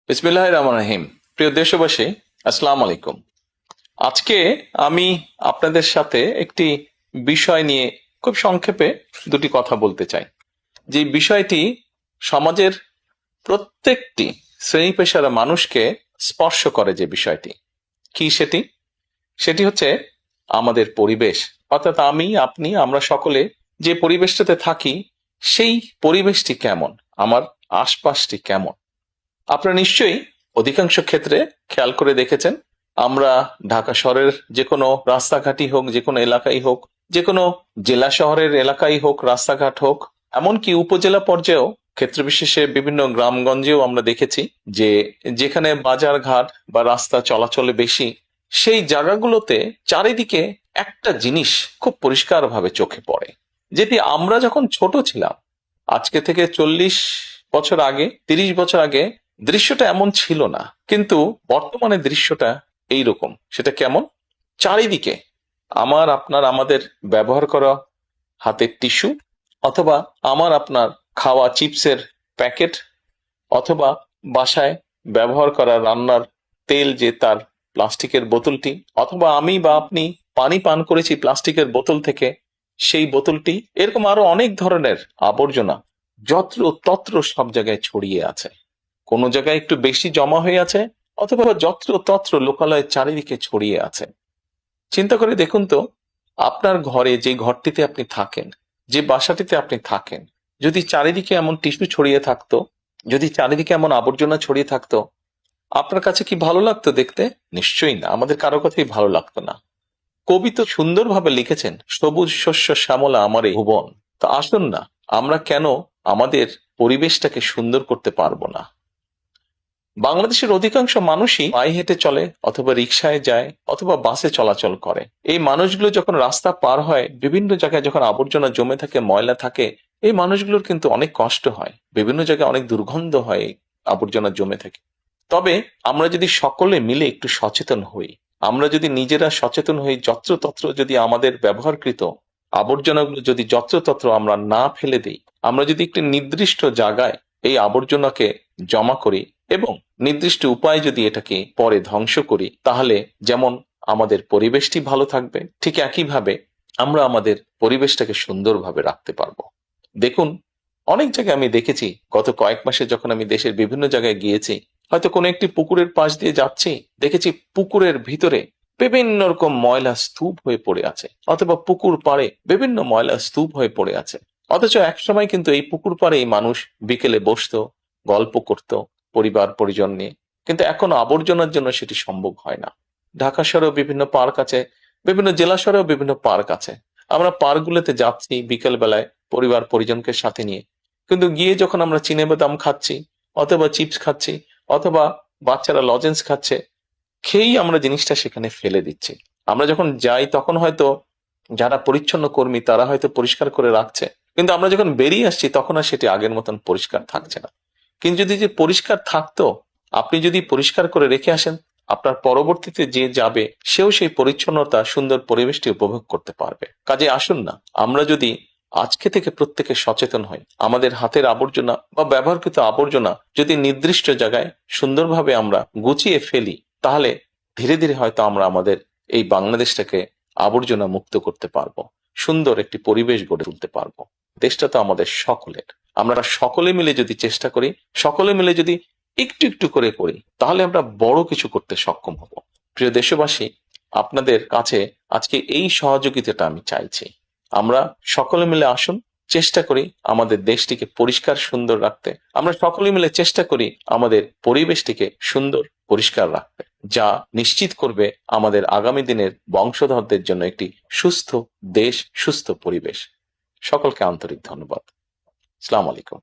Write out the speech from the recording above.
বিসমিল্লাহির রহমানির রহিম। প্রিয় দেশবাসী, আসসালামু আলাইকুম। আজকে আমি আপনাদের সাথে একটি বিষয় নিয়ে খুব সংক্ষেপে দুটি কথা বলতে চাই। যে বিষয়টি সমাজের প্রত্যেকটি শ্রেণী পেশার মানুষকে স্পর্শ করে। যে বিষয়টি কি সেটি হচ্ছে আমাদের পরিবেশ। অর্থাৎ আমি, আপনি, আমরা সকলে যে পরিবেশটাতে থাকি সেই পরিবেশটি কেমন, আমার আশপাশটি কেমন। আপনারা নিশ্চয়ই অধিকাংশ ক্ষেত্রে খেয়াল করে দেখেছেন, আমরা ঢাকা শহরের যে কোনো রাস্তাঘাটই হোক, যে কোনো এলাকাই হোক, যে কোনো জেলা শহরের এলাকাই হোক, রাস্তাঘাট হোক, এমনকি উপজেলা পর্যায়েও ক্ষেত্র বিশেষে বিভিন্ন গ্রামগঞ্জেও আমরা দেখেছি যে যেখানে বাজার ঘাট বা রাস্তা চলাচলে বেশি, সেই জায়গাগুলোতে চারিদিকে একটা জিনিস খুব পরিষ্কারভাবে চোখে পড়ে, যেটি আমরা যখন ছোট ছিলাম, আজকে থেকে 40 বছর আগে, 30 বছর আগে দৃশ্যটা এমন ছিল না, কিন্তু বর্তমানে দৃশ্যটা এইরকম। সেটা কেমন? চারিদিকে আমার, আপনার, আমাদের ব্যবহার করা হাতের টিস্যু, অথবা আমার আপনার খাওয়া চিপসের প্যাকেট, অথবা বাসায় ব্যবহার করা রান্নার তেল, যে তার প্লাস্টিকের বোতলটি, অথবা আমি বা আপনি পানি পান করেছি প্লাস্টিকের বোতল থেকে, সেই বোতলটি, এরকম আরো অনেক ধরনের আবর্জনা যত্র তত্র সব জায়গায় ছড়িয়ে আছে। কোনো জায়গায় একটু বেশি জমা হয়ে আছে, অথবা যত্র তত্র লোকালয়ে চারিদিকে ছড়িয়ে আছে। চিন্তা করে দেখুন তো, আপনার ঘরে, যে ঘরটিতে আপনি থাকেন, যে বাসাটিতে আপনি থাকেন, যদি চারিদিকে এমন টিস্যু ছড়িয়ে থাকতো, যদি চারিদিকে এমন আবর্জনা ছড়িয়ে থাকতো, আপনার কাছে কি ভালো লাগতো দেখতে? নিশ্চয়ই না, আমাদের কারো কাছেই ভালো লাগতো না। কবি তো সুন্দরভাবে লিখেছেন, সবুজ শস্য শ্যামলা আমার এই ভুবন। তো আসুন না, আমরা কেন আমাদের পরিবেশটাকে সুন্দর করতে পারবো না? বাংলাদেশের অধিকাংশ মানুষই পায়ে হেঁটে চলে, অথবা রিকশায় যায়, অথবা বাসে চলাচল করে। এই মানুষগুলো যখন রাস্তা পার হয়, বিভিন্ন জায়গায় যখন আবর্জনা জমে থাকে, ময়লা থাকে, এই মানুষগুলোর কিন্তু অনেক কষ্ট হয়, বিভিন্ন জায়গায় অনেক দুর্গন্ধ হয় আবর্জনা জমে থাকে। তবে আমরা যদি সকলে মিলে একটু সচেতন হই, আমরা যদি নিজেরা সচেতন হই, যত্রতত্র যদি আমাদের ব্যবহারকৃত আবর্জনাগুলো যদি যত্রতত্র আমরা না ফেলে দিই, আমরা যদি একটি নির্দিষ্ট জায়গায় এই আবর্জনাকে জমা করি এবং নির্দিষ্ট উপায়ে যদি এটাকে পরে ধ্বংস করি, তাহলে যেমন আমাদের পরিবেশটি ভালো থাকবে, ঠিক একইভাবে আমরা আমাদের পরিবেশটাকে সুন্দরভাবে রাখতে পারবো। দেখুন, অনেক জায়গায় আমি দেখেছি, গত কয়েক মাসে যখন আমি দেশের বিভিন্ন জায়গায় গিয়েছি, হয়তো কোনো একটি পুকুরের পাশ দিয়ে যাচ্ছি, দেখেছি পুকুরের ভিতরে বিভিন্ন রকম ময়লা স্তূপ হয়ে পড়ে আছে, অথবা পুকুর পাড়ে বিভিন্ন ময়লা স্তূপ হয়ে পড়ে আছে। অথচ একসময় কিন্তু এই পুকুর পাড়ে মানুষ বিকেলে বসতো, গল্প করত পরিবার পরিজন নিয়ে, কিন্তু এখন আবর্জনার জন্য সেটি সম্ভব হয় না। ঢাকা শহরেও বিভিন্ন পার্ক আছে, বিভিন্ন জেলা শহরেও বিভিন্ন পার্ক আছে। আমরা পার্কগুলোতে যাচ্ছি বিকেল বেলায় পরিবার পরিজনকে সাথে নিয়ে, কিন্তু গিয়ে যখন আমরা চিনে বাদাম খাচ্ছি, অথবা চিপস খাচ্ছি, অথবা বাচ্চারা লজেন্স খাচ্ছে, খেয়েই আমরা জিনিসটা সেখানে ফেলে দিচ্ছি। আমরা যখন যাই তখন হয়তো যারা পরিচ্ছন্ন কর্মী তারা হয়তো পরিষ্কার করে রাখছে, কিন্তু আমরা যখন বেরিয়ে আসছি তখন আর সেটি আগের মতন পরিষ্কার থাকছে না। কিন্তু যদি যে পরিষ্কার থাকতো, আপনি যদি পরিষ্কার করে রেখে আসেন, আপনার পরবর্তীতে যে যাবে সেও সেই পরিচ্ছন্নতা, সুন্দর পরিবেশটি উপভোগ করতে পারবে। কাজে আসুন না, আমরা যদি আজকে থেকে প্রত্যেকে সচেতন হই, আমাদের হাতের আবর্জনা বা ব্যবহৃত আবর্জনা যদি নির্দিষ্ট জায়গায় সুন্দরভাবে আমরা গুছিয়ে ফেলি, তাহলে ধীরে ধীরে হয়তো আমরা আমাদের এই বাংলাদেশটাকে আবর্জনা মুক্ত করতে পারবো, সুন্দর একটি পরিবেশ গড়ে তুলতে পারবো। দেশটা তো আমাদের সকলের। আমরা সকলে মিলে যদি চেষ্টা করি, সকলে মিলে যদি একটু একটু করে করি, তাহলে আমরা বড় কিছু করতে সক্ষম হব। প্রিয় দেশবাসী, আপনাদের কাছে আজকে এই সহযোগিতাটা আমি চাইছি। আমরা সকলে মিলে আসুন, চেষ্টা করি আমাদের দেশটিকে পরিষ্কার সুন্দর রাখতে। আমরা সকলে মিলে চেষ্টা করি আমাদের পরিবেশটিকে সুন্দর পরিষ্কার রাখতে, যা নিশ্চিত করবে আমাদের আগামী দিনের বংশধরদের জন্য একটি সুস্থ দেশ, সুস্থ পরিবেশ। সকলকে আন্তরিক ধন্যবাদ। আসসালামু আলাইকুম।